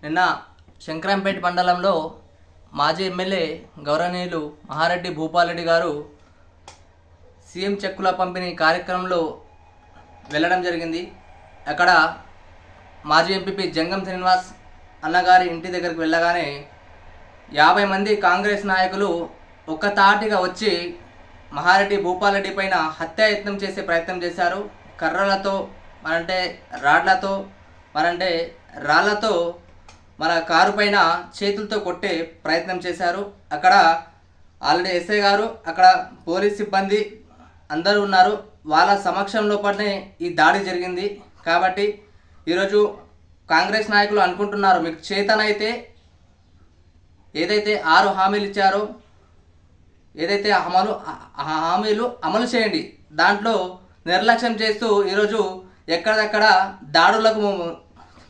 నిన్న శంకరంపేట మండలంలో మాజీ ఎమ్మెల్యే గౌరవనీయులు మహారెడ్డి భూపాలరెడ్డి గారు సీఎం చెక్కుల పంపిణీ కార్యక్రమంలో వెళ్ళడం జరిగింది. అక్కడ మాజీ ఎంపీపీ జంగం శ్రీనివాస్ అన్నగారి ఇంటి దగ్గరికి వెళ్ళగానే 50 మంది కాంగ్రెస్ నాయకులు ఒక్కతాటిగా వచ్చి మహారెడ్డి భూపాలరెడ్డి పైన హత్యాయత్నం చేసే ప్రయత్నం చేశారు. కర్రలతో మరంటే రాడ్లతో మరంటే రాళ్లతో మన కారు పైన చేతులతో కొట్టే ప్రయత్నం చేశారు. అక్కడ ఆల్రెడీ ఎస్ఐ గారు, అక్కడ పోలీస్ సిబ్బంది అందరూ ఉన్నారు. వాళ్ళ సమక్షంలో పడినే ఈ దాడి జరిగింది. కాబట్టి ఈరోజు కాంగ్రెస్ నాయకులు అనుకుంటున్నారు, మీకు చేతనైతే ఏదైతే 6 హామీలు ఇచ్చారో, ఏదైతే హామీలు అమలు చేయండి. దాంట్లో నిర్లక్ష్యం చేస్తూ ఈరోజు ఎక్కడెక్కడ దాడులకు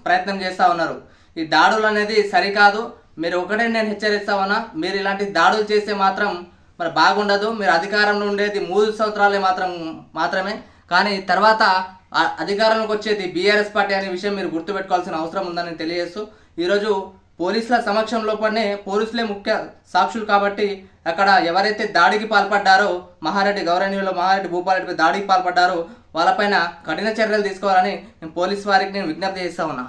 ప్రయత్నం చేస్తూ ఉన్నారు. ఈ దాడులు అనేది సరికాదు. మీరు ఒకటే నేను హెచ్చరిస్తా ఉన్నా, మీరు ఇలాంటి దాడులు చేస్తే మాత్రం మరి బాగుండదు. మీరు అధికారంలో ఉండేది 3 సంవత్సరాలే మాత్రమే, కానీ తర్వాత అధికారంలోకి వచ్చేది బీఆర్ఎస్ పార్టీ అనే విషయం మీరు గుర్తుపెట్టుకోవాల్సిన అవసరం ఉందని తెలియజేస్తూ, ఈరోజు పోలీసుల సమక్షంలో పడినే పోలీసులే ముఖ్య సాక్షులు కాబట్టి అక్కడ ఎవరైతే దాడికి పాల్పడ్డారో గౌరవనీయులు మహారెడ్డి భూపాలరెడ్డిపై దాడికి పాల్పడ్డారో వాళ్ళపైన కఠిన చర్యలు తీసుకోవాలని పోలీసు వారికి నేను విజ్ఞప్తి చేస్తా ఉన్నా.